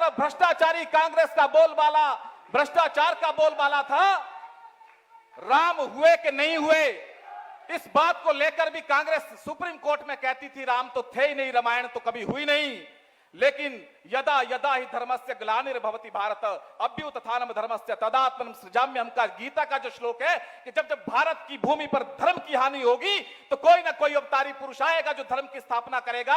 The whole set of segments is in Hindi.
तरफ भ्रष्टाचारी कांग्रेस का बोलबाला, भ्रष्टाचार का बोलबाला था। राम हुए कि नहीं हुए, इस बात को लेकर भी कांग्रेस सुप्रीम कोर्ट में कहती थी राम तो थे ही नहीं, रामायण तो कभी हुई नहीं। लेकिन यदा यदा ही धर्मस्य ग्लानिर्भवति भारत अभ्युत्थानम धर्मस्य तदात्मनं सृजाम्यहम् का गीता का जो श्लोक है कि जब जब भारत की भूमि पर धर्म की हानि होगी तो कोई ना कोई अवतारी पुरुष आएगा जो धर्म की स्थापना करेगा।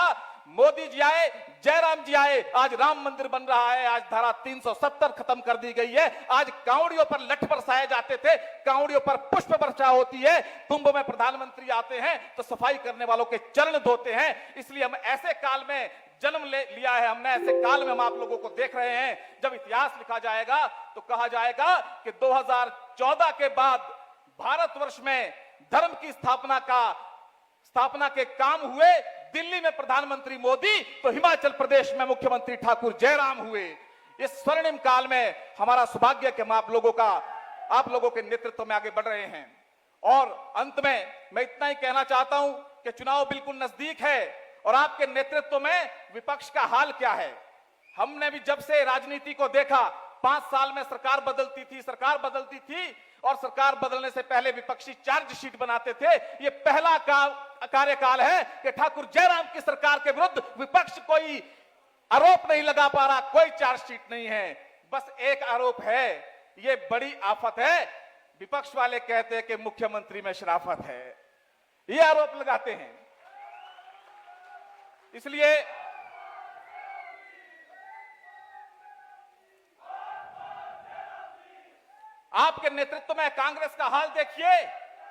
मोदी जी आए, जयराम जी आए, आज राम मंदिर बन रहा है, आज धारा 370 खत्म कर दी गई है, आज कांवड़ियों पर लठ बरसाए जाते थे, कांवड़ियों पर पुष्प वर्षा होती है, कुंभ में प्रधानमंत्री आते हैं तो सफाई करने वालों के चरण धोते हैं। इसलिए हम ऐसे काल में जन्म लिया है, हमने ऐसे काल में हम आप लोगों को देख रहे हैं। जब इतिहास लिखा जाएगा तो कहा जाएगा कि 2014 के बाद भारतवर्ष में धर्म की स्थापना के काम हुए। दिल्ली में प्रधानमंत्री मोदी तो हिमाचल प्रदेश में मुख्यमंत्री ठाकुर जयराम हुए। इस स्वर्णिम काल में हमारा सौभाग्य कि हम आप लोगों के नेतृत्व में आगे बढ़ रहे हैं। और अंत में मैं इतना ही कहना चाहता हूं कि चुनाव बिल्कुल नजदीक है और आपके नेतृत्व में विपक्ष का हाल क्या है। हमने भी जब से राजनीति को देखा, 5 साल में सरकार बदलती थी और सरकार बदलने से पहले विपक्षी चार्जशीट बनाते थे। ये पहला कार्यकाल है कि ठाकुर जयराम की सरकार के विरुद्ध विपक्ष कोई आरोप नहीं लगा पा रहा, कोई चार्जशीट नहीं है। बस एक आरोप है, ये बड़ी आफत है। विपक्ष वाले कहते हैं कि मुख्यमंत्री में शराफत है, ये आरोप लगाते हैं। इसलिए आपके नेतृत्व में कांग्रेस का हाल देखिए।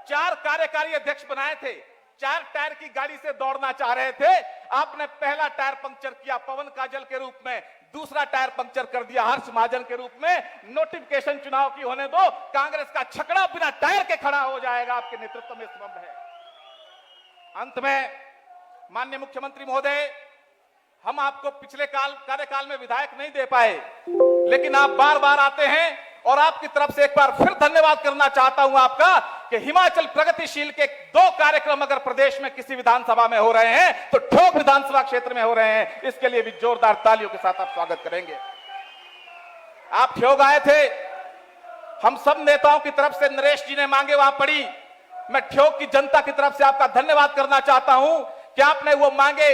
4 कार्यकारी अध्यक्ष बनाए थे, 4 टायर की गाड़ी से दौड़ना चाह रहे थे। आपने पहला टायर पंक्चर किया पवन काजल के रूप में, दूसरा टायर पंक्चर कर दिया हर्ष महाजन के रूप में। नोटिफिकेशन चुनाव की होने दो, कांग्रेस का छकड़ा बिना टायर के खड़ा हो जाएगा। आपके नेतृत्व में संभव है। अंत में माननीय मुख्यमंत्री महोदय, हम आपको पिछले कार्यकाल में विधायक नहीं दे पाए, लेकिन आप बार बार आते हैं और आपकी तरफ से एक बार फिर धन्यवाद करना चाहता हूं आपका कि हिमाचल प्रगतिशील के 2 कार्यक्रम अगर प्रदेश में किसी विधानसभा में हो रहे हैं तो ठोक विधानसभा क्षेत्र में हो रहे हैं। इसके लिए भी जोरदार तालियों के साथ आप स्वागत करेंगे। आप ठोक आए थे, हम सब नेताओं की तरफ से नरेश जी ने मांगे वहां पड़ी। मैं ठोक की जनता की तरफ से आपका धन्यवाद करना चाहता हूं कि आपने वो मांगे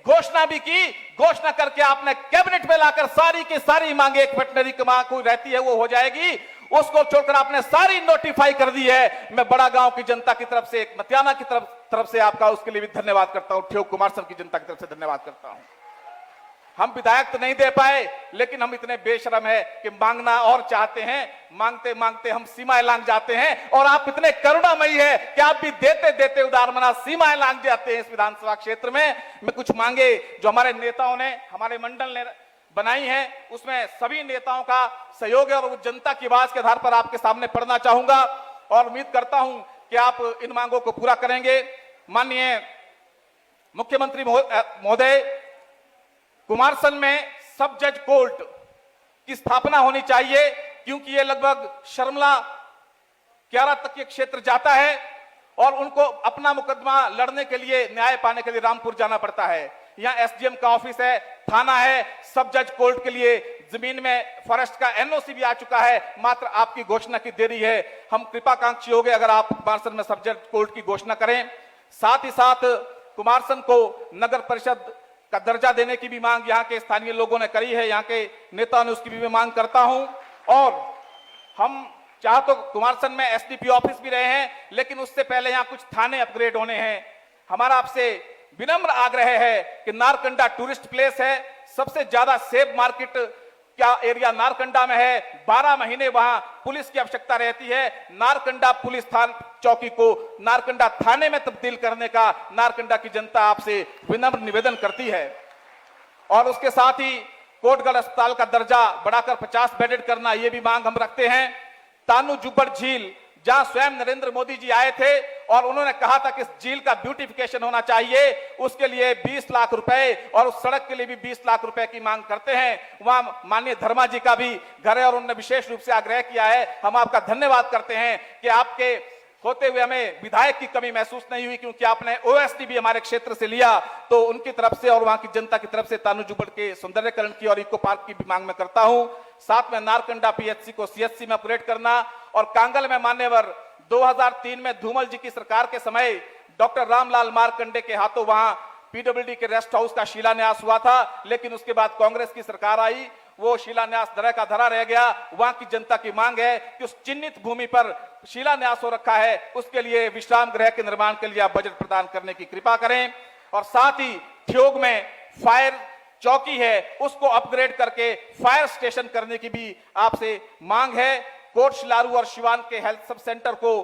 घोषणा भी की, घोषणा करके आपने कैबिनेट में लाकर सारी की सारी मांगे, एक वेटनरी की मांग कोई रहती है वो हो जाएगी, उसको छोड़कर आपने सारी नोटिफाई कर दी है। मैं बड़ा गांव की जनता की तरफ से, एक मतियाना की तरफ से आपका उसके लिए भी धन्यवाद करता हूं। ठियोग कुमारसम की जनता की तरफ से धन्यवाद करता हूं। हम विधायक तो नहीं दे पाए, लेकिन हम इतने बेशरम है कि मांगना और चाहते हैं, मांगते मांगते हम सीमाएं लांघ जाते हैं। और आप इतने करुणामयी है कि आप भी देते देते उदारमना सीमाएं लांघ जाते हैं। इस विधानसभा क्षेत्र में मैं कुछ मांगे जो हमारे नेताओं ने, हमारे मंडल ने बनाई है, उसमें सभी नेताओं का सहयोग है और वो जनता की आवाज के आधार पर आपके सामने पढ़ना चाहूंगा और उम्मीद करता हूं कि आप इन मांगों को पूरा करेंगे। माननीय मुख्यमंत्री महोदय, कुमारसैन में सब जज कोर्ट की स्थापना होनी चाहिए, क्योंकि ये लगभग शर्मला क्यारा तक ये क्षेत्र जाता है और उनको अपना मुकदमा लड़ने के लिए, न्याय पाने के लिए रामपुर जाना पड़ता है। यहाँ एसडीएम का ऑफिस है, थाना है, सब जज कोर्ट के लिए जमीन में फॉरेस्ट का एनओसी भी आ चुका है, मात्र आपकी घोषणा की देरी है। हम कृपाकांक्षी हो गए अगर आप कुमारसैन में सब जज कोर्ट की घोषणा करें। साथ ही साथ कुमारसैन को नगर परिषद का दर्जा देने की भी मांग यहाँ के स्थानीय लोगों ने करी है, यहाँ के नेताओं ने उसकी भी मैं मांग करता हूं। और हम चाहे तो कुमारसैन में एसडीपी ऑफिस भी रहे हैं, लेकिन उससे पहले यहाँ कुछ थाने अपग्रेड होने हैं। हमारा आपसे विनम्र आग्रह है कि नारकंडा टूरिस्ट प्लेस है, सबसे ज्यादा सेब मार्केट क्या एरिया नारकंडा में है। 12 महीने वहां पुलिस की आवश्यकता रहती है। नारकंडा पुलिस चौकी को नारकंडा थाने में तब्दील करने का नारकंडा की जनता आपसे विनम्र निवेदन करती है। और उसके साथ ही कोटगढ़ अस्पताल का दर्जा बढ़ाकर 50 बेडेड करना, यह भी मांग हम रखते हैं। तानू जुब्बड़ झील, जहां स्वयं नरेंद्र मोदी जी आए थे और उन्होंने कहा था कि इस झील का ब्यूटिफिकेशन होना चाहिए, उसके लिए 20 लाख रुपए और उस सड़क के लिए भी 20 लाख रुपए की मांग करते हैं। वहां माननीय धर्मा जी का भी घर है और उन्होंने विशेष रूप से आग्रह किया है। हम आपका धन्यवाद करते हैं कि आपके होते हुए हमें विधायक की कमी महसूस नहीं हुई, क्योंकि आपने ओएसडी भी हमारे क्षेत्र से लिया, तो उनकी तरफ से और वहां की जनता की तरफ से तानू जुबड़ के सौंदर्यकरण की और इको पार्क की भी मांग में करता हूं। साथ में नारकंडा पीएचसी को सीएचसी में अपग्रेड करना, और कांगल में मान्यवर 2003 में धूमल जी की सरकार के समय डॉक्टर रामलाल मारकंडे के हाथों वहां पीडब्ल्यूडी के रेस्ट हाउस का शिलान्यास हुआ था, लेकिन उसके बाद कांग्रेस की सरकार आई, वो शिलान्यास धरा का धरा रह गया। वहां की जनता की मांग है कि उस चिन्हित भूमि पर शिलान्यास हो रखा है, उसके लिए विश्राम गृह के निर्माण के लिए आप बजट प्रदान करने की कृपा करें। और साथ ही ठियोग में फायर चौकी है, उसको अपग्रेड करके फायर स्टेशन करने की भी आपसे मांग है। कोट शिलारू और शिवान के हेल्थ सब सेंटर को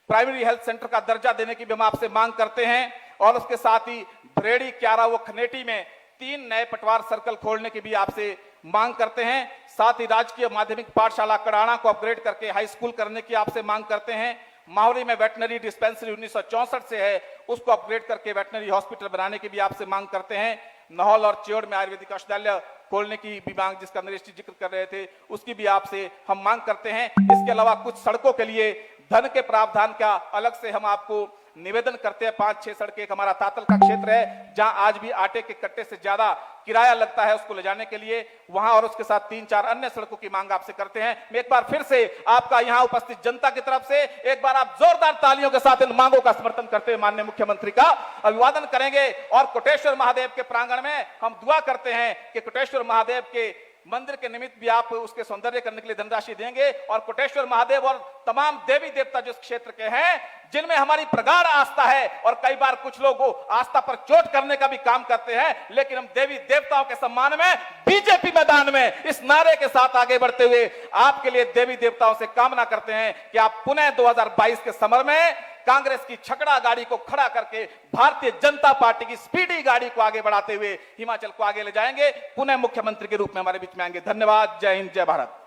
प्राइमरी हेल्थ सेंटर का दर्जा देने की भी हम आपसे मांग करते हैं। और उसके साथ ही भरेड़ी, क्यारा व खनेटी में 3 नए पटवार सर्कल खोलने की भी आपसे मांग करते हैं। साथ ही राजकीय माध्यमिक पाठशाला कड़ाना को अपग्रेड करके हाई स्कूल करने की आपसे मांग करते हैं। माहौरी में वेटनरी डिस्पेंसरी 1964 से है, उसको अपग्रेड करके वेटनरी हॉस्पिटल बनाने की भी आपसे मांग करते हैं। नहौल और चियोड़ में आयुर्वेदिक औषधालय खोलने की भी मांग, जिसका नरेश जी जिक्र कर रहे थे, उसकी भी आपसे हम मांग करते हैं। इसके अलावा कुछ सड़कों के लिए धन के प्रावधान का अलग से हम आपको निवेदन करते हैं। 5-6 सड़कें, एक हमारा तातल का क्षेत्र है जहां आज भी आटे के कट्टे से ज्यादा किराया लगता है उसको ले जाने के लिए, वहां और उसके साथ 3-4 अन्य सड़कों की मांग आपसे करते हैं। मैं एक बार फिर से आपका यहां उपस्थित जनता की तरफ से एक बार आप जोरदार तालियों के साथ इन मांगों का समर्थन करते हुए माननीय मुख्यमंत्री का अभिवादन करेंगे। और कोटेश्वर महादेव के प्रांगण में हम दुआ करते हैं कि कोटेश्वर महादेव के मंदिर के निमित्त भी आप उसके सौंदर्य करने के लिए धनराशि देंगे। और कोटेश्वर महादेव और तमाम देवी देवता जो इस क्षेत्र के हैं, जिनमें हमारी प्रगाढ़ आस्था है, और कई बार कुछ लोग आस्था पर चोट करने का भी काम करते हैं, लेकिन हम देवी देवताओं के सम्मान में बीजेपी मैदान में इस नारे के साथ आगे बढ़ते हुए आपके लिए देवी देवताओं से कामना करते हैं कि आप पुनः 2022 के समर में कांग्रेस की छकड़ा गाड़ी को खड़ा करके भारतीय जनता पार्टी की स्पीडी गाड़ी को आगे बढ़ाते हुए हिमाचल को आगे ले जाएंगे, पुनः मुख्यमंत्री के रूप में हमारे बीच में आएंगे। धन्यवाद। जय हिंद, जय भारत।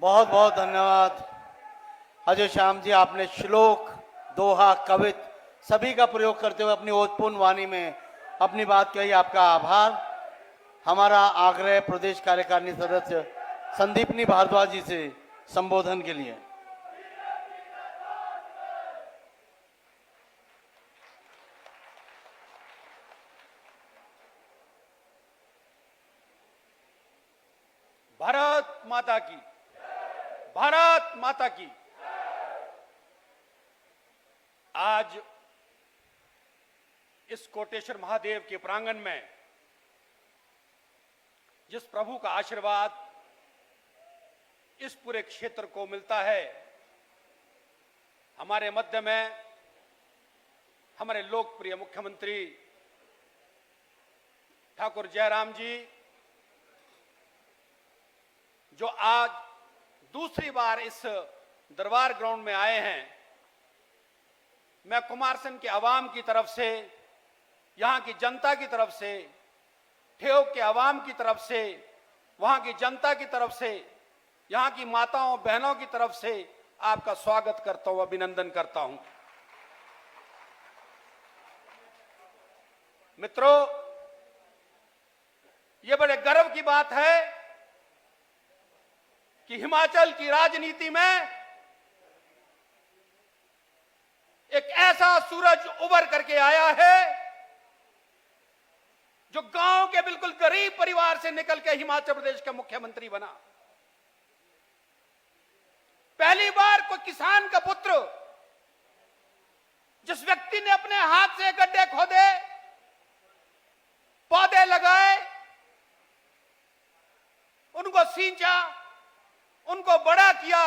बहुत बहुत धन्यवाद अजय श्याम जी। आपने श्लोक, दोहा, कवित सभी का प्रयोग करते हुए अपनी ओजपूर्ण वाणी में अपनी बात कही। आपका आभार। हमारा आग्रह प्रदेश कार्यकारिणी सदस्य संदीपनी भारद्वाज जी से संबोधन के लिए। भारत माता की, भारत माता की। आज इस कोटेश्वर महादेव के प्रांगण में जिस प्रभु का आशीर्वाद इस पूरे क्षेत्र को मिलता है, हमारे मध्य में हमारे लोकप्रिय मुख्यमंत्री ठाकुर जयराम जी, जो आज दूसरी बार इस दरबार ग्राउंड में आए हैं, मैं कुमारसैन के अवाम की तरफ से, यहां की जनता की तरफ से, ठियोग के अवाम की तरफ से, वहां की जनता की तरफ से, यहां की माताओं बहनों की तरफ से आपका स्वागत करता हूं, अभिनंदन करता हूं। मित्रों, यह बड़े गर्व की बात है कि हिमाचल की राजनीति में एक ऐसा सूरज उभर करके आया है जो गांव के बिल्कुल गरीब परिवार से निकल के हिमाचल प्रदेश का मुख्यमंत्री बना। पहली बार कोई किसान का पुत्र, जिस व्यक्ति ने अपने हाथ से गड्ढे खोदे, पौधे लगाए, उनको सींचा, उनको बड़ा किया,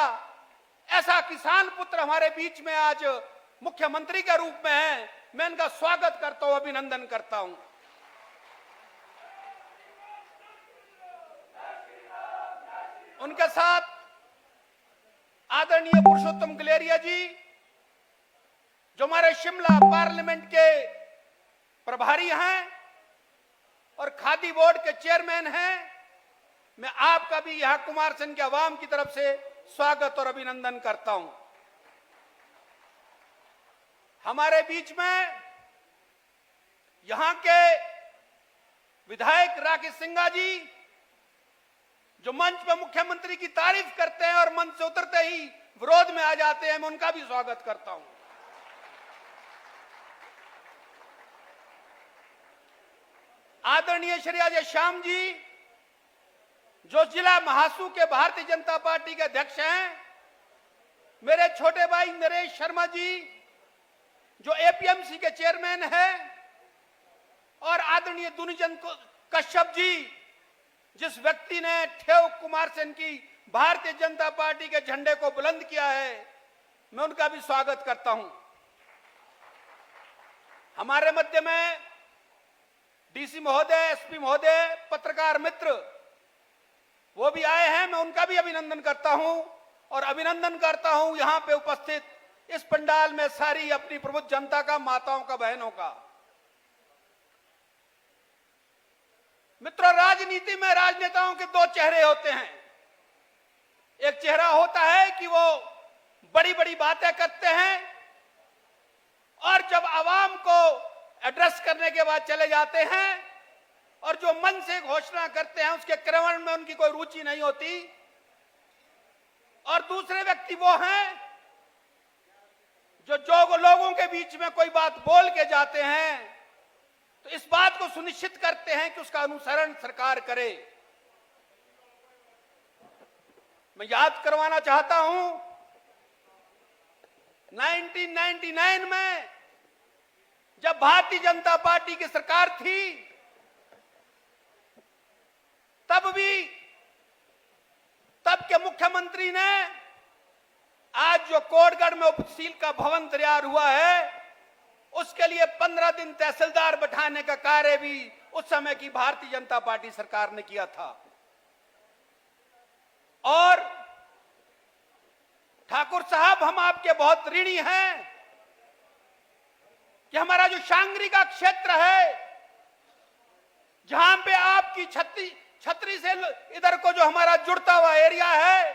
ऐसा किसान पुत्र हमारे बीच में आज मुख्यमंत्री के रूप में है। मैं इनका स्वागत करता हूं, अभिनंदन करता हूं। उनके साथ आदरणीय पुरुषोत्तम गलेरिया जी, जो हमारे शिमला पार्लियामेंट के प्रभारी हैं और खादी बोर्ड के चेयरमैन हैं। मैं आपका भी यहां कुमारसैन के अवाम की तरफ से स्वागत और अभिनंदन करता हूं। हमारे बीच में यहां के विधायक राकेश सिंघा जी, जो मंच पर मुख्यमंत्री की तारीफ करते हैं और मंच से उतरते ही विरोध में आ जाते हैं, मैं उनका भी स्वागत करता हूं। आदरणीय श्री अजय श्याम जी, जो जिला महासू के भारतीय जनता पार्टी के अध्यक्ष हैं, मेरे छोटे भाई नरेश शर्मा जी, जो एपीएमसी के चेयरमैन हैं, और आदरणीय दुनिचंद कश्यप जी, जिस व्यक्ति ने ठेव कुमार सेन की भारतीय जनता पार्टी के झंडे को बुलंद किया है, मैं उनका भी स्वागत करता हूं। हमारे मध्य में डीसी महोदय, एसपी महोदय, पत्रकार मित्र वो भी आए हैं, मैं उनका भी अभिनंदन करता हूं। और अभिनंदन करता हूं यहां पे उपस्थित इस पंडाल में सारी अपनी प्रबुद्ध जनता का, माताओं का, बहनों का। मित्रों, राजनीति में राजनेताओं के दो चेहरे होते हैं। एक चेहरा होता है कि वो बड़ी बड़ी बातें करते हैं और जब आवाम को एड्रेस करने के बाद चले जाते हैं, और जो मन से घोषणा करते हैं उसके क्रमण में उनकी कोई रुचि नहीं होती। और दूसरे व्यक्ति वो हैं जो लोगों के बीच में कोई बात बोल के जाते हैं तो इस बात को सुनिश्चित करते हैं कि उसका अनुसरण सरकार करे। मैं याद करवाना चाहता हूं, 1999 में जब भारतीय जनता पार्टी की सरकार थी, तब के मुख्यमंत्री ने आज जो कोटगढ़ में उप तहसील का भवन तैयार हुआ है, उसके लिए 15 दिन तहसीलदार बैठाने का कार्य भी उस समय की भारतीय जनता पार्टी सरकार ने किया था। और ठाकुर साहब, हम आपके बहुत ऋणी हैं कि हमारा जो शांगरी का क्षेत्र है, जहां पे आपकी छतरी से इधर को जो हमारा जुड़ता हुआ एरिया है,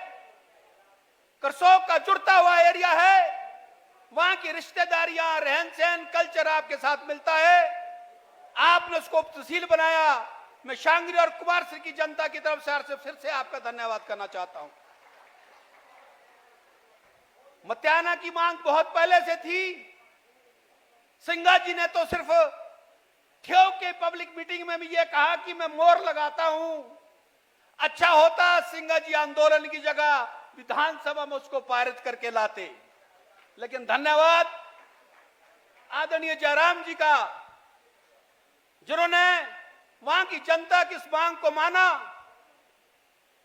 करसोग का जुड़ता हुआ एरिया है, वहां की रिश्तेदारियां, रहन सहन, कल्चर आपके साथ मिलता है। आपने उसको उप तहसील बनाया। मैं शांगरी और कुमारसर की जनता की तरफ से फिर से आपका धन्यवाद करना चाहता हूं। मत्याना की मांग बहुत पहले से थी। सिंघा जी ने तो सिर्फ ठेव के पब्लिक मीटिंग में भी यह कहा कि मैं मोहर लगाता हूं। अच्छा होता सिंघा जी आंदोलन की जगह विधानसभा में उसको पारित करके लाते। लेकिन धन्यवाद आदरणीय जयराम जी का, जिन्होंने वहां की जनता की इस मांग को माना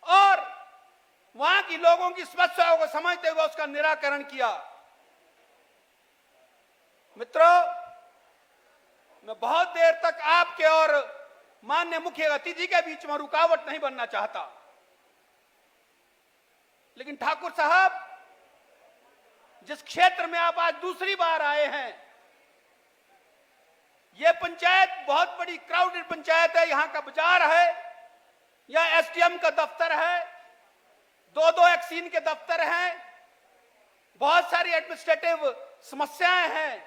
और वहां की लोगों की समस्याओं को समझते हुए उसका निराकरण किया। मित्रों, मैं बहुत देर तक आपके और माननीय मुख्य अतिथि के बीच में रुकावट नहीं बनना चाहता, लेकिन ठाकुर साहब, जिस क्षेत्र में आप आज दूसरी बार आए हैं, यह पंचायत बहुत बड़ी क्राउडेड पंचायत है। यहां का बाजार है, यह एसडीएम का दफ्तर है, दो एक्सीन के दफ्तर हैं, बहुत सारी एडमिनिस्ट्रेटिव समस्याएं हैं।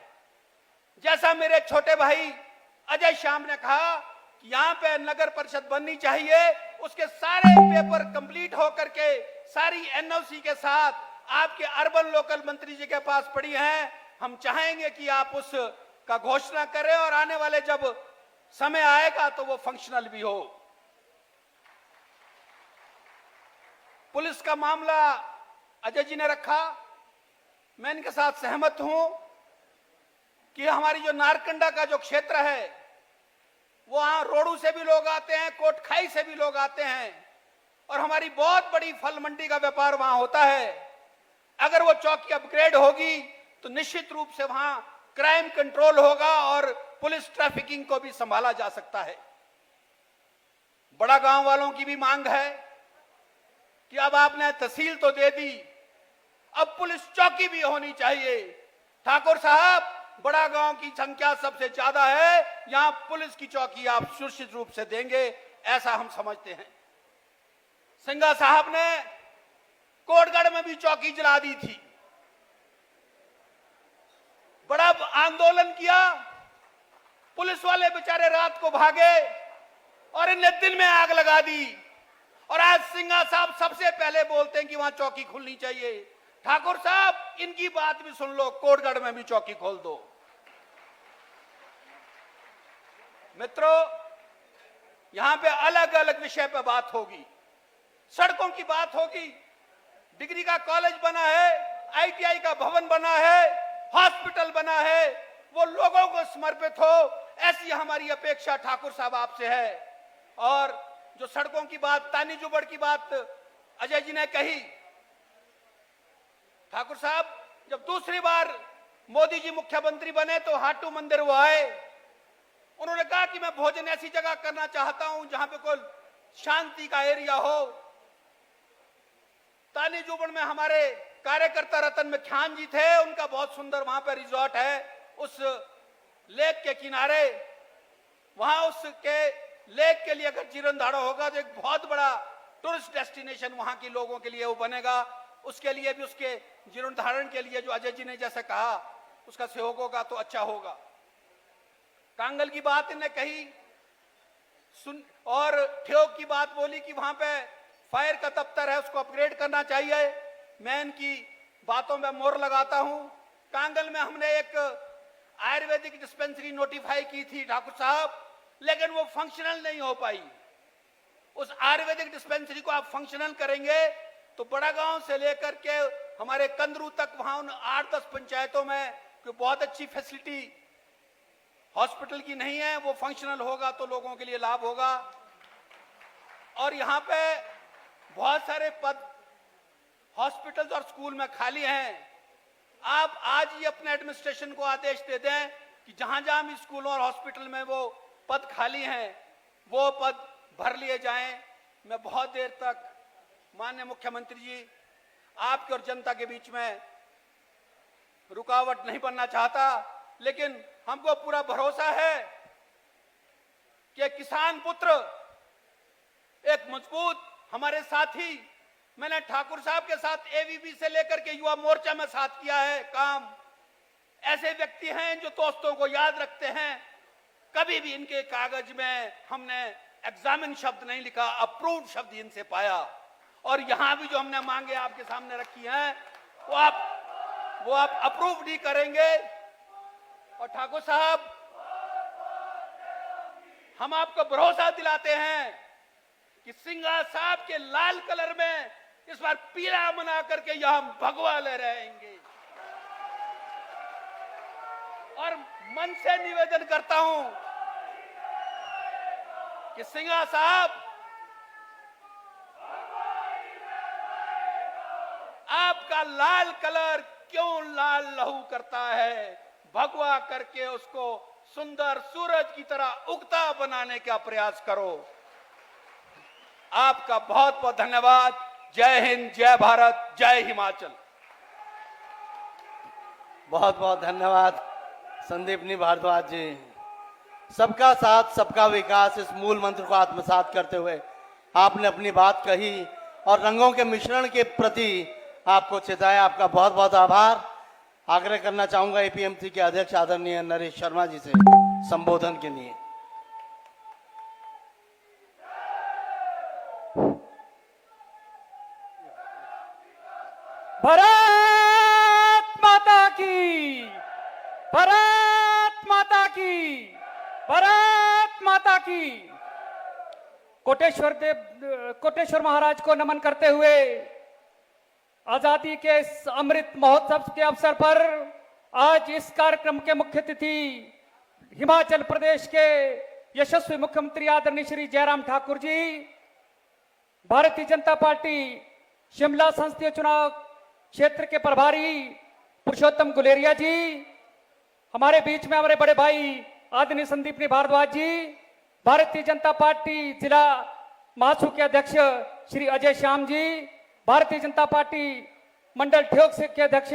जैसा मेरे छोटे भाई अजय श्याम ने कहा कि यहां पे नगर परिषद बननी चाहिए, उसके सारे पेपर कंप्लीट होकर के सारी एनओसी के साथ आपके अर्बन लोकल मंत्री जी के पास पड़ी हैं। हम चाहेंगे कि आप उस का घोषणा करें और आने वाले जब समय आएगा तो वो फंक्शनल भी हो। पुलिस का मामला अजय जी ने रखा, मैं इनके साथ सहमत हूं कि हमारी जो नारकंडा का जो क्षेत्र है, वहां रोडू से भी लोग आते हैं, कोटखाई से भी लोग आते हैं, और हमारी बहुत बड़ी फल मंडी का व्यापार वहां होता है। अगर वो चौकी अपग्रेड होगी तो निश्चित रूप से वहां क्राइम कंट्रोल होगा और पुलिस ट्रैफिकिंग को भी संभाला जा सकता है। बड़ा गांव वालों की भी मांग है कि अब आपने तहसील तो दे दी, अब पुलिस चौकी भी होनी चाहिए। ठाकुर साहब, बड़ा गांव की संख्या सबसे ज्यादा है, यहां पुलिस की चौकी आप सुनिश्चित रूप से देंगे, ऐसा हम समझते हैं। सिंघा साहब ने कोटगढ़ में भी चौकी जला दी थी, बड़ा आंदोलन किया, पुलिस वाले बेचारे रात को भागे और इन्हें दिन में आग लगा दी। और आज सिंघा साहब सबसे पहले बोलते हैं कि वहां चौकी खुलनी चाहिए। ठाकुर साहब इनकी बात भी सुन लो, कोटगढ़ में भी चौकी खोल दो। मित्रों, यहां पे अलग अलग विषय पे बात होगी, सड़कों की बात होगी, डिग्री का कॉलेज बना है, आईटीआई का भवन बना है, हॉस्पिटल बना है, वो लोगों को समर्पित हो, ऐसी हमारी अपेक्षा ठाकुर साहब आपसे है। और जो सड़कों की बात, तानी जुबड़ की बात अजय जी ने कही, ठाकुर साहब जब दूसरी बार मोदी जी मुख्यमंत्री बने तो हाटू मंदिर वो आए, उन्होंने कहा कि मैं भोजन ऐसी जगह करना चाहता हूं जहां पे कोई शांति का एरिया हो। तानी जुबड़ में हमारे कार्यकर्ता रतन मिख्यान जी थे, उनका बहुत सुंदर वहां पर रिजॉर्ट है, उस लेक के किनारे, वहां उसके लेक के लिए अगर जीर्णोद्धार होगा तो एक बहुत बड़ा टूरिस्ट डेस्टिनेशन वहां के लोगों के लिए वो बनेगा। उसके लिए भी, उसके जीर्णोद्धारण के लिए जो अजय जी ने जैसे कहा उसका सहयोग होगा तो अच्छा होगा। कांगल की बात इन्हें कही सुन, और ठेयोग की बात बोली कि वहां पे फायर का दफ्तर है, उसको अपग्रेड करना चाहिए। मैं इनकी बातों में मोहर लगाता हूं। कांगल में हमने एक आयुर्वेदिक डिस्पेंसरी नोटिफाई की थी ठाकुर साहब, लेकिन वो फंक्शनल नहीं हो पाई। उस आयुर्वेदिक डिस्पेंसरी को आप फंक्शनल करेंगे तो बड़ा गांव से लेकर के हमारे कंदरू तक वहां उन 8-10 पंचायतों में कोई बहुत अच्छी फैसिलिटी हॉस्पिटल की नहीं है, वो फंक्शनल होगा तो लोगों के लिए लाभ होगा। और यहां पे बहुत सारे पद हॉस्पिटल्स और स्कूल में खाली हैं। आप आज ही अपने एडमिनिस्ट्रेशन को आदेश दे दें कि जहां जहां भी स्कूलों और हॉस्पिटल में वो पद खाली हैं वो पद भर लिए जाएं। मैं बहुत देर तक माननीय मुख्यमंत्री जी आपके और जनता के बीच में रुकावट नहीं बनना चाहता, लेकिन हमको पूरा भरोसा है कि किसान पुत्र एक मजबूत हमारे साथी, मैंने ठाकुर साहब के साथ एवीबी से लेकर के युवा मोर्चा में साथ किया है काम। ऐसे व्यक्ति हैं जो दोस्तों को याद रखते हैं, कभी भी इनके कागज में हमने एग्जामिन शब्द नहीं लिखा, अप्रूव्ड शब्द इनसे पाया। और यहां भी जो हमने मांगे आपके सामने रखी हैं वो आप अप्रूव नहीं करेंगे। और ठाकुर साहब, हम आपको भरोसा दिलाते हैं कि सिंघा साहब के लाल कलर में इस बार पीला बना करके यहां भगवा ले रहेंगे। और मन से निवेदन करता हूं कि सिंघा साहब, आपका लाल कलर क्यों लाल लहू करता है, भगवा करके उसको सुंदर सूरज की तरह उगता बनाने का प्रयास करो। आपका बहुत बहुत धन्यवाद। जय हिंद, जय भारत, जय हिमाचल। बहुत बहुत धन्यवाद संदीपनी भारद्वाज जी। सबका साथ सबका विकास, इस मूल मंत्र को आत्मसात करते हुए आपने अपनी बात कही और रंगों के मिश्रण के प्रति आपको चेताया। आपका बहुत बहुत आभार। आग्रह करना चाहूंगा एपीएमसी के अध्यक्ष आदरणीय नरेश शर्मा जी से संबोधन के लिए। भारत माता की, भारत माता की, भारत माता की। कोटेश्वर महाराज को नमन करते हुए आजादी के इस अमृत महोत्सव के अवसर पर आज इस कार्यक्रम के मुख्य अतिथि हिमाचल प्रदेश के यशस्वी मुख्यमंत्री आदरणीय श्री जयराम ठाकुर जी, भारतीय जनता पार्टी शिमला संसदीय चुनाव क्षेत्र के प्रभारी पुरुषोत्तम गुलेरिया जी, हमारे बीच में हमारे बड़े भाई आदरणीय संदीपनी भारद्वाज जी, भारतीय जनता पार्टी जिला महासू के अध्यक्ष श्री अजय श्याम जी, भारतीय जनता पार्टी मंडल ठेयोग से के अध्यक्ष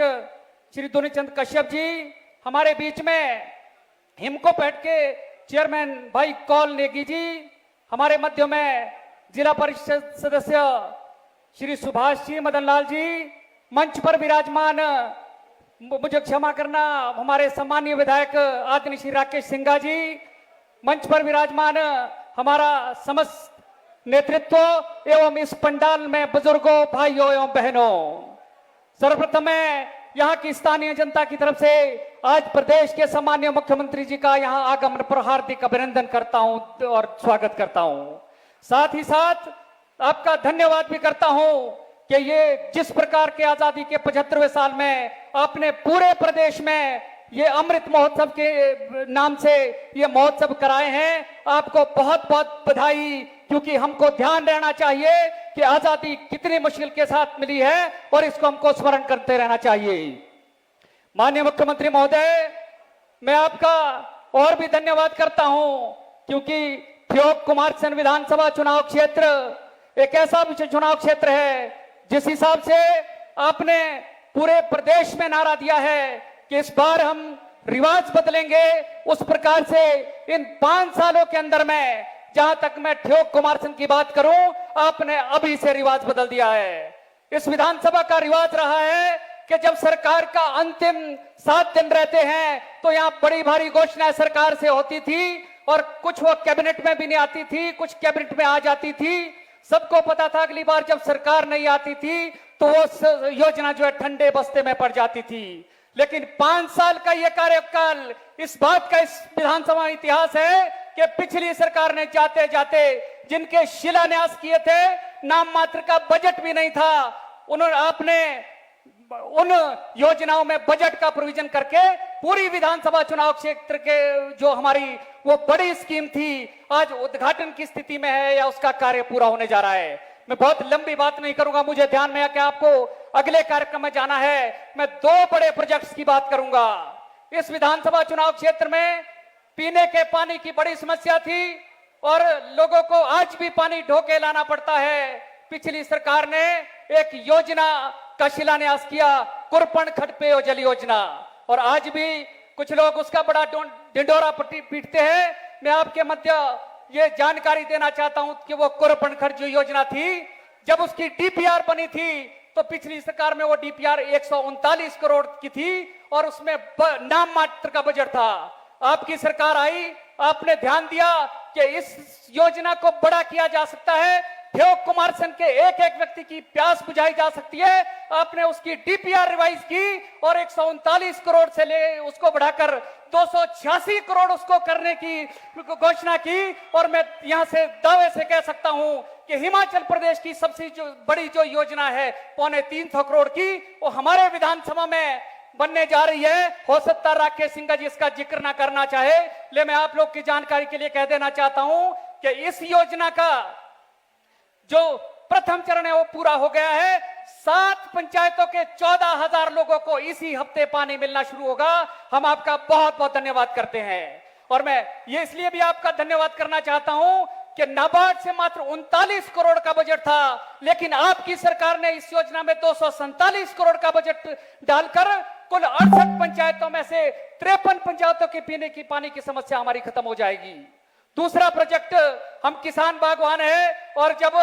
श्री दुनीचंद कश्यप जी, हमारे बीच में हिमको पैट के चेयरमैन भाई कौल नेगी जी, हमारे मध्य में जिला परिषद सदस्य श्री सुभाष जी मदनलाल जी, मंच पर विराजमान, मुझे क्षमा करना, हमारे सम्मानीय विधायक आदरणीय श्री राकेश सिंघा जी, मंच पर विराजमान हमारा समस्त नेतृत्व एवं इस पंडाल में बुजुर्गों, भाइयों एवं बहनों, सर्वप्रथम मैं यहाँ की स्थानीय जनता की तरफ से आज प्रदेश के सम्माननीय मुख्यमंत्री जी का यहाँ आगमन पर हार्दिक अभिनंदन करता हूँ और स्वागत करता हूँ। साथ ही साथ आपका धन्यवाद भी करता हूँ कि ये जिस प्रकार के आजादी के 75वें साल में आपने पूरे प्रदेश में ये अमृत महोत्सव के नाम से ये महोत्सव कराए हैं, आपको बहुत बहुत बधाई। क्योंकि हमको ध्यान रहना चाहिए कि आजादी कितनी मुश्किल के साथ मिली है और इसको हमको स्मरण करते रहना चाहिए। माननीय मुख्यमंत्री महोदय, मैं आपका और भी धन्यवाद करता हूं क्योंकि ठियोग कुमारसैन विधानसभा चुनाव क्षेत्र एक ऐसा चुनाव क्षेत्र है जिस हिसाब से आपने पूरे प्रदेश में नारा दिया है कि इस बार हम रिवाज बदलेंगे, उस प्रकार से इन 5 सालों के अंदर में जहां तक मैं ठियोग कुमारसैन की बात करूं, आपने अभी से रिवाज बदल दिया है। इस विधानसभा का रिवाज रहा है कि जब सरकार का अंतिम 7 दिन रहते हैं तो यहाँ बड़ी भारी घोषणाएं सरकार से होती थी और कुछ वो कैबिनेट में भी नहीं आती थी, कुछ कैबिनेट में आ जाती थी। सबको पता था अगली बार जब सरकार नहीं आती थी तो वो योजना जो है ठंडे बस्ते में पड़ जाती थी। लेकिन 5 साल का ये कार्यकाल इस बात का इस विधानसभा इतिहास है कि पिछली सरकार ने जाते जाते जिनके शिलान्यास किए थे, नाम मात्र का बजट भी नहीं था, उन्होंने आपने उन योजनाओं में बजट का प्रोविजन करके पूरी विधानसभा चुनाव क्षेत्र के जो हमारी वो बड़ी स्कीम थी आज उद्घाटन की स्थिति में है या उसका कार्य पूरा होने जा रहा है। मैं बहुत लंबी बात नहीं करूंगा, मुझे ध्यान में है कि आपको अगले कार्यक्रम में जाना है। मैं 2 बड़े प्रोजेक्ट्स की बात करूंगा। इस विधानसभा चुनाव क्षेत्र में पीने के पानी की बड़ी समस्या थी और लोगों को आज भी पानी ढोके लाना पड़ता है। पिछली सरकार ने एक योजना का शिलान्यास किया, कुरपन खड पेयजल योजना, और आज भी कुछ लोग उसका बड़ा ढिंडोरा पीटते हैं। मैं आपके मध्य ये जानकारी देना चाहता हूं कि वो कुरपन खड जो योजना थी, जब उसकी डीपीआर बनी थी तो पिछली सरकार में वो डीपीआर 139 करोड़ की थी और उसमें नाम मात्र का बजट था। आपकी सरकार आई, आपने ध्यान दिया कि इस योजना को बड़ा किया जा सकता है, ठियोग कुमारसैन के एक एक व्यक्ति की प्यास बुझाई जा सकती है। आपने उसकी डीपीआर रिवाइज की और 139 करोड़ से ले उसको बढ़ाकर 286 करोड़ उसको करने की घोषणा की। और मैं यहां से दावे से कह सकता हूं कि हिमाचल प्रदेश की सबसे बड़ी जो योजना है 325 करोड़ की, वो हमारे विधानसभा में बनने जा रही है। हो सकता राकेश सिंह जी इसका जिक्र ना करना चाहे, ले मैं आप लोग की जानकारी के लिए कह देना चाहता हूं कि इस योजना का जो प्रथम चरण है वो पूरा हो गया है। 7 पंचायतों के 14,000 लोगों को इसी हफ्ते पानी मिलना शुरू होगा। हम आपका बहुत बहुत धन्यवाद करते हैं। और मैं ये इसलिए भी आपका धन्यवाद करना चाहता हूं कि नाबार्ड से मात्र 39 करोड़ का बजट था, लेकिन आपकी सरकार ने इस योजना में 247 करोड़ का बजट डालकर कुल 68 पंचायतों में से 53 पंचायतों के पीने की पानी की समस्या हमारी खत्म हो जाएगी। दूसरा प्रोजेक्ट, हम किसान बागवान है और जब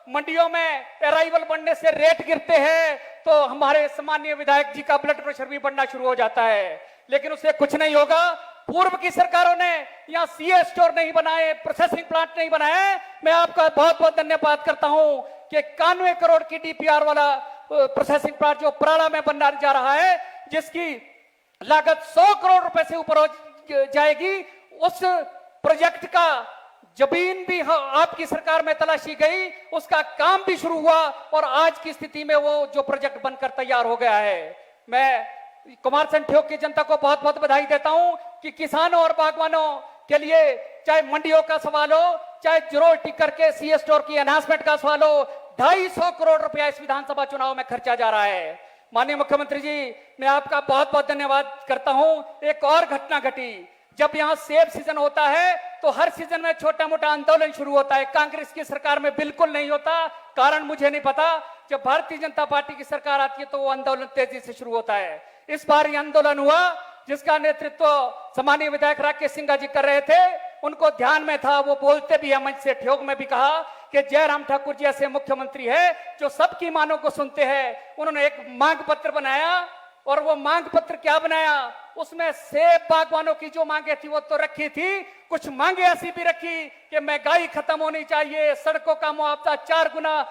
मंडियों में अराइवल बढ़ने से रेट गिरते हैं तो हमारे सम्मानीय विधायक जी का ब्लड प्रेशर भी बढ़ना शुरू हो जाता है, लेकिन उससे कुछ नहीं होगा। पूर्व की सरकारों ने यहाँ सीए स्टोर नहीं बनाए, प्रोसेसिंग प्लांट नहीं बनाए। मैं आपका बहुत बहुत धन्यवाद करता हूं कि 91 करोड़ की डीपीआर वाला प्रोसेसिंग प्लांट जो पराड़ा में बनने जा रहा है, जिसकी लागत 100 करोड़ रुपए से ऊपर हो जाएगी, उस प्रोजेक्ट का जमीन भी आपकी सरकार में तलाशी गई, उसका काम भी शुरू हुआ और आज की स्थिति में वो जो प्रोजेक्ट बनकर तैयार हो गया है। मैं कुमारसैन ठियोग की जनता को बहुत बहुत बधाई देता हूं कि किसानों और बागवानों के लिए चाहे मंडियों का सवाल हो, चाहे जरूर टिकर के सीए स्टोर की एनहांसमेंट का सवाल हो, 250 करोड़ रुपया इस विधानसभा चुनाव में खर्चा जा रहा है। माननीय मुख्यमंत्री जी, मैं आपका बहुत बहुत धन्यवाद करता हूं। एक और घटना घटी, जब यहाँ सेब सीजन होता है तो हर सीजन में छोटा मोटा आंदोलन शुरू होता है। कांग्रेस की सरकार में बिल्कुल नहीं होता, कारण मुझे नहीं पता। जब भारतीय जनता पार्टी की सरकार आती है तो वो आंदोलन तेजी से शुरू होता है। इस बार ये आंदोलन हुआ जिसका नेतृत्व सम्मानीय विधायक राकेश सिंह जी कर रहे थे। उनको ध्यान में था, वो बोलते भी है मंच से, ठियोग में भी कहा कि जयराम ठाकुर जी ऐसे मुख्यमंत्री है जो सबकी मांगों को सुनते हैं। उन्होंने एक मांग पत्र बनाया और वो मांग पत्र क्या बनाया, उसमें सेब बागवानों की जो मांगे थी वो तो रखी थी, कुछ मांगे ऐसी भी रखी कि महंगाई खत्म होनी चाहिए, सड़कों का मुआवजा 4 गुना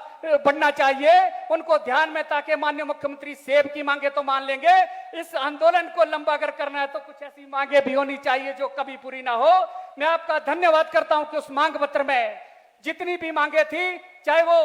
बढ़ना चाहिए, उनको ध्यान में, ताकि माननीय मुख्यमंत्री सेब की मांगे तो मान लेंगे, इस आंदोलन को लंबा अगर करना है तो कुछ ऐसी मांगे भी होनी चाहिए जो कभी पूरी ना हो। मैं आपका धन्यवाद करता हूं कि उस मांग पत्र में जितनी भी मांगे थी, चाहे वो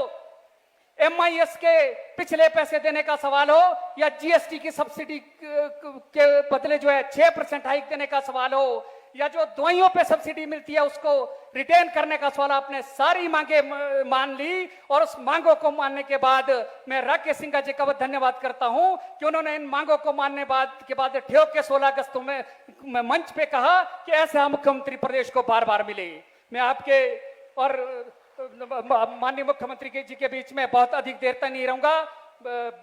MIS के पिछले पैसे देने का सवाल हो या GST की सब्सिडी के बदले जो है 6% हाइक देने का सवाल हो, या जो दवाइयों पे सब्सिडी मिलती है उसको रिटेन करने का सवाल, आपने सारी मांगे मान ली। और उस मांगों को मानने के बाद मैं राकेश सिंघा जी का धन्यवाद करता हूं कि उन्होंने इन मांगों को मानने के बाद ठियोग के 16 अगस्त में मंच पे कहा कि ऐसा मुख्यमंत्री प्रदेश को बार बार मिले। मैं आपके और माननीय मुख्यमंत्री जी के बीच में बहुत अधिक देर तक नहीं रहूंगा।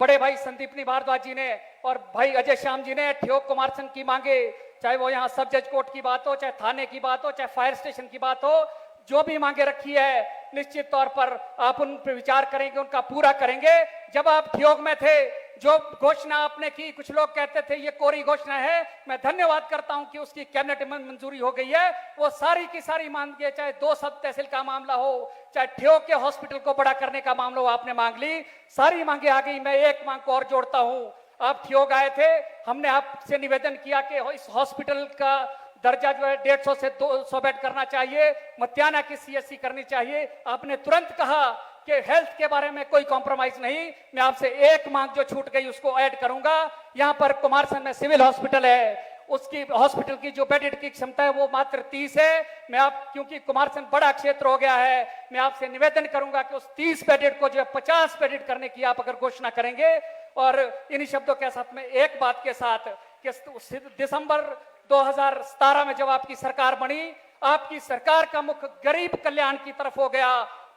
बड़े भाई संदीपनी भारद्वाज जी ने और भाई अजय श्याम जी ने ठियोग कुमार सिंह की मांगे, चाहे वो यहाँ सब जज कोर्ट की बात हो, चाहे थाने की बात हो, चाहे फायर स्टेशन की बात हो, जो भी मांगे रखी है निश्चित तौर पर आप उन पर विचार करेंगे, उनका पूरा करेंगे। जब आप ठियोग में थे, जो घोषणा आपने की, कुछ लोग कहते थे ये कोरी घोषणा है, मैं धन्यवाद करता हूं कि उसकी कैबिनेट में मंजूरी हो गई है। वो सारी की सारी मांगे, चाहे 2 सब तहसील का मामला हो, चाहे ठियोग के हॉस्पिटल को बड़ा करने का मामला हो, आपने मांग ली, सारी मांगे आ गई। मैं एक मांग को और जोड़ता हूं, आप ठियोग आए थे, हमने आपसे निवेदन किया कि इस हॉस्पिटल का दर्जा जो है 150 से 200 बेड करना चाहिए, मतियाना की CSC करनी चाहिए। आपने तुरंत कहा कि हेल्थ के बारे में कोई कॉम्प्रोमाइज नहीं। मैं आपसे एक मांग जो छूट गई उसको ऐड करूंगा। यहाँ पर कुमारसैन में सिविल हॉस्पिटल है, उसकी हॉस्पिटल की जो बेडेड की क्षमता है वो मात्र 30 है। मैं आप, क्योंकि कुमारसैन बड़ा क्षेत्र हो गया है, मैं आपसे निवेदन करूंगा कि उस 30 बेडेड को जो है 50 बेडेड करने की आप अगर घोषणा करेंगे। और इन्हीं शब्दों के साथ में एक बात के साथ कि दिसंबर 2017 में जब आपकी सरकार बनी, आपकी सरकार का मुख गरीब कल्याण की तरफ हो गया।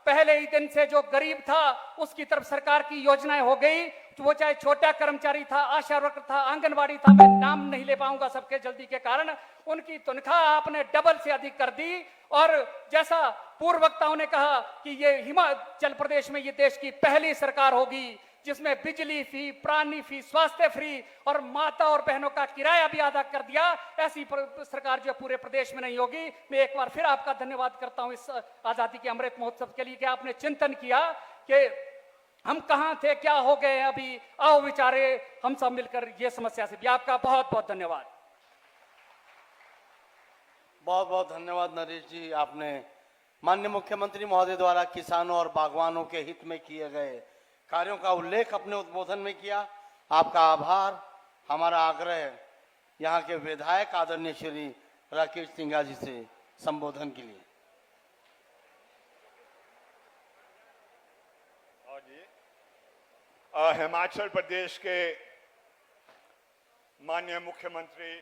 पहले ही दिन से जो गरीब था उसकी तरफ सरकार की योजनाएं हो गई, तो वो चाहे छोटा कर्मचारी था, आशा वर्कर था, आंगनबाड़ी था, मैं नाम नहीं ले पाऊंगा सबके जल्दी के कारण, उनकी तनख्वाह आपने डबल से अधिक कर दी। और जैसा पूर्व वक्ताओं ने कहा कि ये हिमाचल प्रदेश में ये देश की पहली सरकार होगी जिसमें बिजली फ्री, प्राणी फ्री, स्वास्थ्य फ्री और माता और बहनों का किराया भी अदा कर दिया। ऐसी सरकार जो पूरे प्रदेश में नहीं होगी। मैं एक बार फिर आपका धन्यवाद करता हूं इस आजादी के अमृत महोत्सव के लिए कि आपने चिंतन किया कि हम कहां थे, क्या हो गए हैं अभी, आओ विचारे हम सब मिलकर ये समस्या से भी। आपका बहुत बहुत धन्यवाद। बहुत बहुत धन्यवाद नरेश जी। आपने माननीय मुख्यमंत्री महोदय द्वारा किसानों और बागवानों के हित में किए गए कार्यों का उल्लेख अपने उद्बोधन में किया। आपका आभार। हमारा आग्रह यहाँ के विधायक आदरणीय श्री राकेश सिंघा जी से संबोधन के लिए। हिमाचल प्रदेश के माननीय मुख्यमंत्री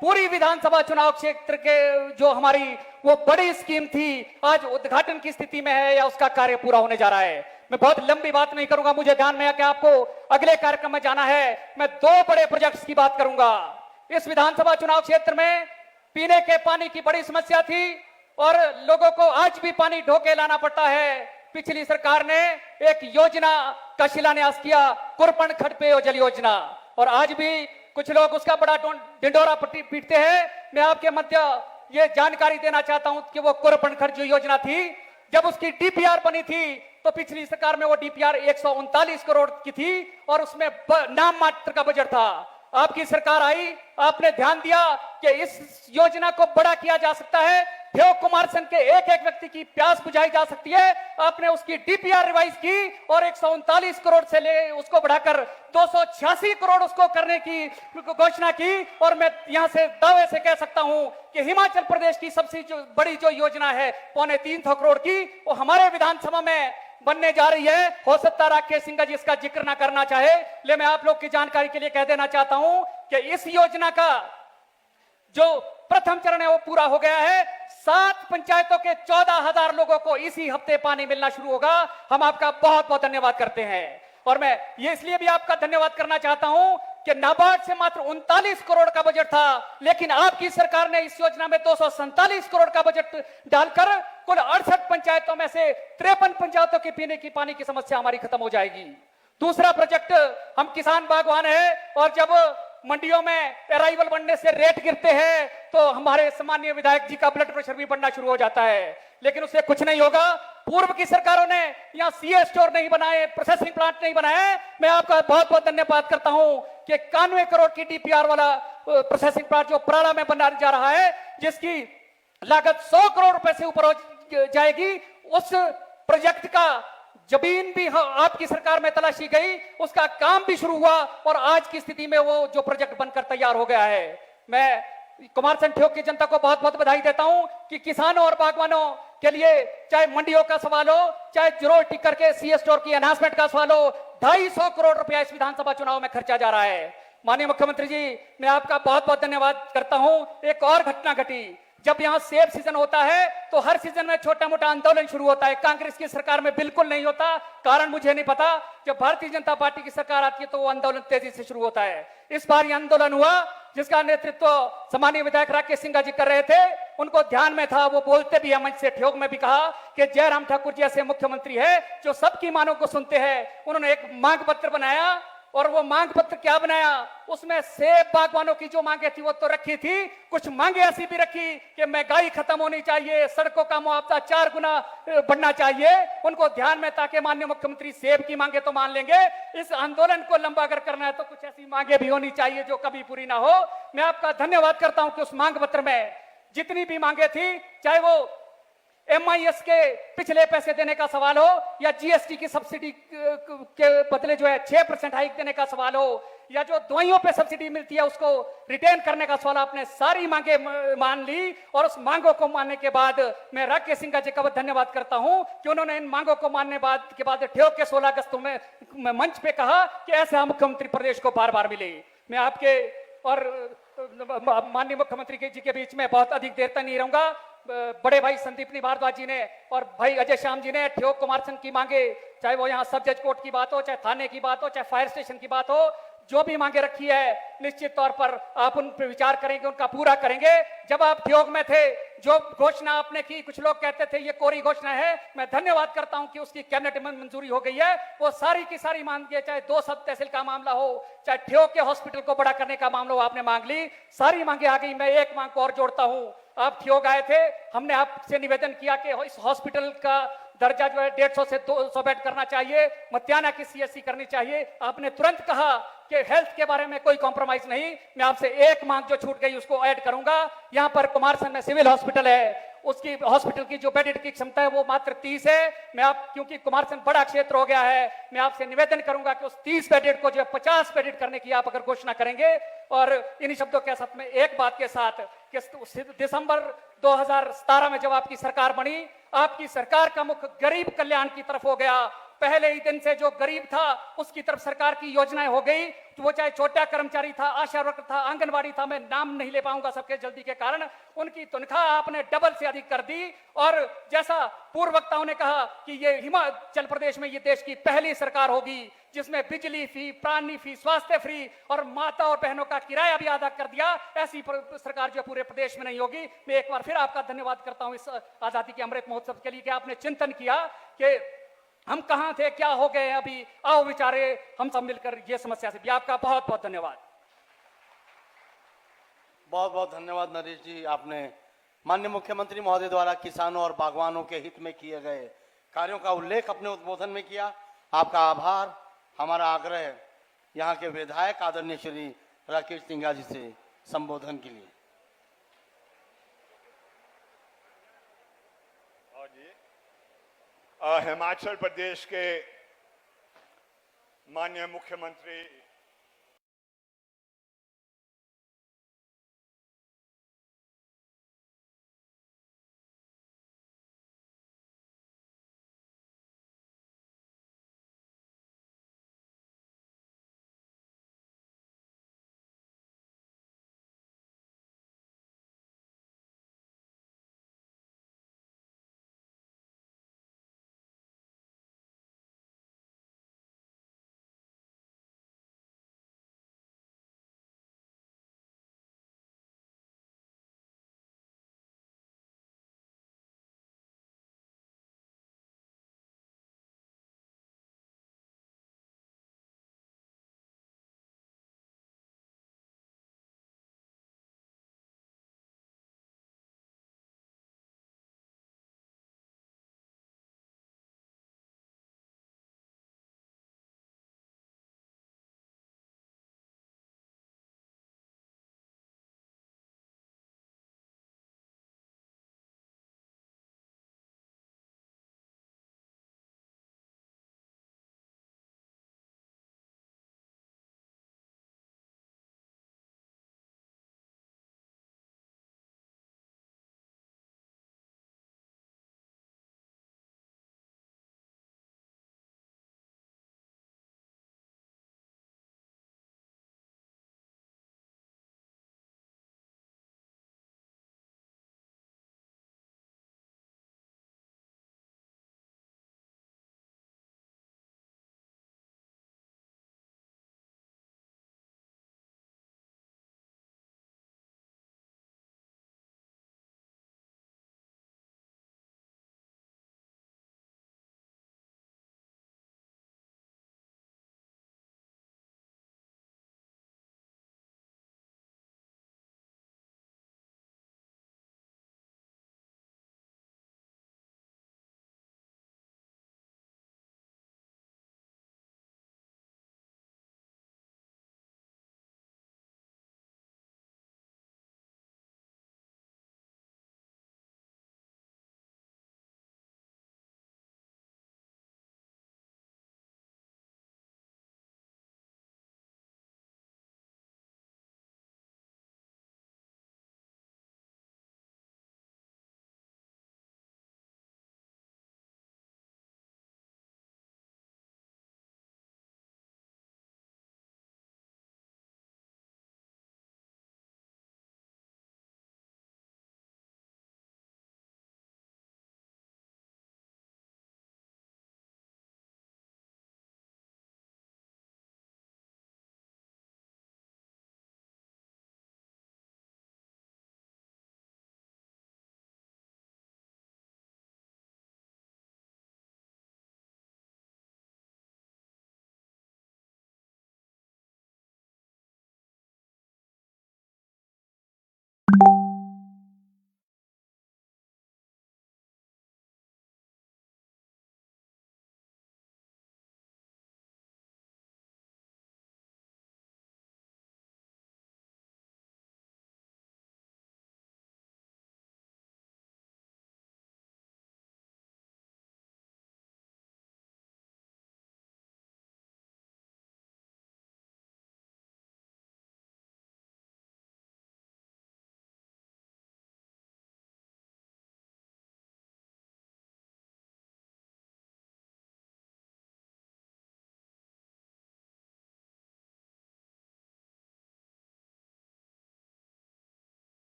पूरी विधानसभा चुनाव क्षेत्र के जो हमारी वो बड़ी स्कीम थी आज उद्घाटन की स्थिति में है या उसका कार्य पूरा होने जा रहा है। मैं बहुत लंबी बात नहीं करूंगा, मुझे ध्यान में है कि आपको अगले कार्यक्रम में जाना है। मैं 2 बड़े प्रोजेक्ट्स की बात करूंगा। इस विधानसभा चुनाव क्षेत्र में पीने के पानी की बड़ी समस्या थी और लोगों को आज भी पानी ढोके लाना पड़ता है। पिछली सरकार ने एक योजना का शिलान्यास किया, कुरपन खड़ पेयजल योजना, और आज भी कुछ लोग उसका बड़ा ढिंडोरा पीटते हैं। मैं आपके मध्य ये जानकारी देना चाहता हूं कि वो कुरपन खड़ जो योजना थी, जब उसकी डीपीआर बनी थी तो पिछली सरकार में वो डीपीआर 139 करोड़ की थी और उसमें नाम मात्र का बजट था। आपकी सरकार आई, आपने ध्यान दिया कि इस योजना को बड़ा किया जा सकता है, ठेव कुमारसेन के एक एक व्यक्ति की प्यास बुझाई जा सकती है। आपने उसकी डीपीआर रिवाइज की और 139 करोड़ से ले उसको बढ़ाकर 286 करोड़ उसको करने की घोषणा की। और मैं यहां से दावे से कह सकता हूं कि हिमाचल प्रदेश की सबसे बड़ी जो योजना है 325 करोड़ की, वो हमारे विधानसभा में बनने जा रही है। हो सकता है राकेश सिंह जी इसका जिक्र ना करना चाहे, लेकिन मैं आप लोग की जानकारी के लिए कह देना चाहता हूं कि इस योजना का जो प्रथम चरण है वो पूरा हो गया है। 7 पंचायतों के 14,000 लोगों को इसी हफ्ते पानी मिलना शुरू होगा। हम आपका बहुत बहुत धन्यवाद करते हैं। और मैं ये इसलिए भी आपका धन्यवाद करना चाहता हूं कि नाबार्ड से मात्र 39 करोड़ का बजट था, लेकिन आपकी सरकार ने इस योजना में 247 करोड़ का बजट डालकर कुल 68 पंचायतों में से 53 पंचायतों के पीने की पानी की समस्या हमारी खत्म हो जाएगी। दूसरा प्रोजेक्ट, हम किसान बागवान है और जब मंडियों में अराइवल बढ़ने से रेट गिरते हैं तो हमारे सम्मानीय विधायक जी का ब्लड प्रेशर भी बढ़ना शुरू हो जाता है, लेकिन उससे कुछ नहीं होगा। पूर्व की सरकारों ने यहाँ सीए स्टोर नहीं बनाए, प्रोसेसिंग प्लांट नहीं बनाए। मैं आपका बहुत बहुत धन्यवाद करता हूं कि 91 करोड़ की डीपीआर वाला प्रोसेसिंग प्लांट जो पराड़ा में बनाने जा रहा है, जिसकी लागत 100 करोड़ रुपए से ऊपर हो जाएगी, उस प्रोजेक्ट का जमीन भी आपकी सरकार में तलाशी गई, उसका काम भी शुरू हुआ और आज की स्थिति में वो जो प्रोजेक्ट बनकर तैयार हो गया है। मैं कुमारसेन ठेक की जनता को बहुत बहुत बधाई देता हूं कि किसानों और बागवानों के लिए चाहे मंडियों का सवाल हो, चाहे जीरो टिकर के सीए स्टोर की एनहांसमेंट का सवाल हो, 250 करोड़ रुपया इस विधानसभा चुनाव में खर्चा जा रहा है। माननीय मुख्यमंत्री जी, मैं आपका बहुत बहुत धन्यवाद करता हूं। एक और घटना घटी, जब यहाँ सेब सीजन होता है तो हर सीजन में छोटा मोटा आंदोलन शुरू होता है। कांग्रेस की सरकार में बिल्कुल नहीं होता, कारण मुझे नहीं पता। जब भारतीय जनता पार्टी की सरकार आती है तो वो आंदोलन तेजी से शुरू होता है। इस बार ये आंदोलन हुआ जिसका नेतृत्व सम्मानीय विधायक राकेश सिंह जी कर रहे थे। उनको ध्यान में था, वो बोलते भी है मंच से, ठेक में भी कहा कि जयराम ठाकुर जी ऐसे मुख्यमंत्री है जो सबकी मांगों को सुनते हैं। उन्होंने एक मांग पत्र बनाया और वो मांग पत्र क्या बनाया, उसमें सेब बागवानों की जो मांगे थी वो तो रखी थी, कुछ मांगे ऐसी भी रखी कि महंगाई खत्म होनी चाहिए, सड़कों का मुआवजा 4 गुना बढ़ना चाहिए। उनको ध्यान में, ताकि माननीय मुख्यमंत्री सेब की मांगे तो मान लेंगे, इस आंदोलन को लंबा अगर करना है तो कुछ ऐसी मांगे भी होनी चाहिए जो कभी पूरी ना हो। मैं आपका धन्यवाद करता हूं कि उस मांग पत्र में जितनी भी मांगे थी, चाहे वो MIS के पिछले पैसे देने का सवाल हो, या GST की सब्सिडी के बदले जो है 6% हाइक देने का सवाल हो, या जो दवाइयों पे सब्सिडी मिलती है उसको रिटेन करने का सवाल, आपने सारी मांगे मान ली। और उस मांगों को मानने के बाद मैं राकेश सिंह जी का धन्यवाद करता हूं कि उन्होंने इन मांगों को मानने के बाद ठेक के 16 अगस्त में मंच पे कहा कि ऐसे मुख्यमंत्री प्रदेश को बार बार मिले। मैं आपके और माननीय मुख्यमंत्री जी के बीच में बहुत अधिक देर तक नहीं रहूंगा। बड़े भाई संदीपनी भारद्वाज जी ने और भाई अजय श्याम जी ने ठेक कुमारसेन की मांगे, चाहे वो यहाँ सब जज कोर्ट की बात हो, चाहे थाने की बात हो, चाहे फायर स्टेशन की बात हो, जो भी मांगे रखी है निश्चित तौर पर आप उन पर विचार करेंगे, उनका पूरा करेंगे। जब आप ठेक में थे, जो घोषणा आपने की, कुछ लोग कहते थे ये कोरी घोषणा है, मैं धन्यवाद करता हूं कि उसकी कैबिनेट में मंजूरी हो गई है। वो सारी की सारी मांगे, चाहे 2 सब तहसील का मामला हो, चाहे ठेक के हॉस्पिटल को बड़ा करने का मामला हो, आपने मांग ली, सारी मांगे आ गई। मैं एक मांग को और जोड़ता हूं, आप ठेक आए थे, हमने आपसे निवेदन किया कि इस हॉस्पिटल का दर्जा जो है 150 से 200 बेड करना चाहिए, मतियाना की CSC करनी चाहिए। आपने तुरंत कहा कि हेल्थ के बारे में कोई कॉम्प्रोमाइज नहीं। मैं आपसे एक मांग जो छूट गई उसको ऐड करूंगा। यहाँ पर कुमारसेन में सिविल हॉस्पिटल है, उसकी हॉस्पिटल की जो बेड की क्षमता है वो मात्र 30 है। मैं आप, क्योंकि कुमारसेन बड़ा क्षेत्र हो गया है, मैं आपसे निवेदन करूंगा कि उस 30 बेडेड को जो 50 बेडेड करने की आप अगर घोषणा करेंगे। और इन्हीं शब्दों के साथ में एक बात के साथ कि दिसंबर 2017 में जब आपकी सरकार बनी, आपकी सरकार का मुख गरीब कल्याण की तरफ हो गया। पहले ही दिन से जो गरीब था उसकी तरफ सरकार की योजनाएं हो गई, तो वो चाहे छोटा कर्मचारी था, आशा वर्कर था, आंगनबाड़ी था, मैं नाम नहीं ले पाऊंगा सबके जल्दी के कारण, उनकी तनख्वाह आपने डबल से अधिक कर दी। और जैसा पूर्व वक्ताओं ने कहा कि ये हिमाचल प्रदेश में ये देश की पहली सरकार होगी जिसमें बिजली फ्री, पानी फ्री, स्वास्थ्य फ्री और माता और बहनों का किराया भी अदा कर दिया। ऐसी सरकार जो पूरे प्रदेश में नहीं होगी। मैं एक बार फिर आपका धन्यवाद करता हूं इस आजादी के अमृत महोत्सव के लिए कि आपने चिंतन किया कि हम कहां थे, क्या हो गए, अभी आओ विचारे हम सब मिलकर ये समस्या से भी। आपका बहुत बहुत धन्यवाद। बहुत बहुत धन्यवाद नरेश जी। आपने माननीय मुख्यमंत्री महोदय द्वारा किसानों और बागवानों के हित में किए गए कार्यों का उल्लेख अपने उद्बोधन में किया। आपका आभार। हमारा आग्रह यहाँ के विधायक आदरणीय श्री राकेश सिंघा जी से संबोधन के लिए। और जी हिमाचल प्रदेश के माननीय मुख्यमंत्री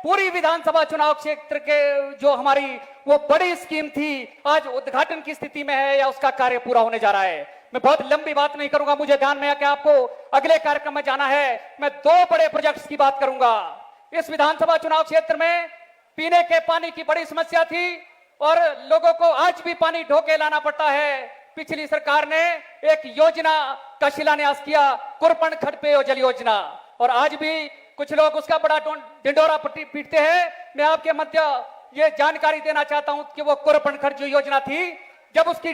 पूरी विधानसभा चुनाव क्षेत्र के जो हमारी वो बड़ी स्कीम थी आज उद्घाटन की स्थिति में है या उसका कार्य पूरा होने जा रहा है। मैं बहुत लंबी बात नहीं करूंगा, मुझे ध्यान में है कि आपको अगले कार्यक्रम में जाना है। मैं 2 बड़े प्रोजेक्ट्स की बात करूंगा। इस विधानसभा चुनाव क्षेत्र में पीने के पानी की बड़ी समस्या थी और लोगों को आज भी पानी ढोके लाना पड़ता है। पिछली सरकार ने एक योजना का शिलान्यास किया, कुरपन खड़ पेयजल योजना, और आज भी कुछ लोग उसका बड़ा ढिंडोरा पीटते हैं। मैं आपके मध्य ये जानकारी देना चाहता हूं कि वो कुरपन खड़ जो योजना थी, जब उसकी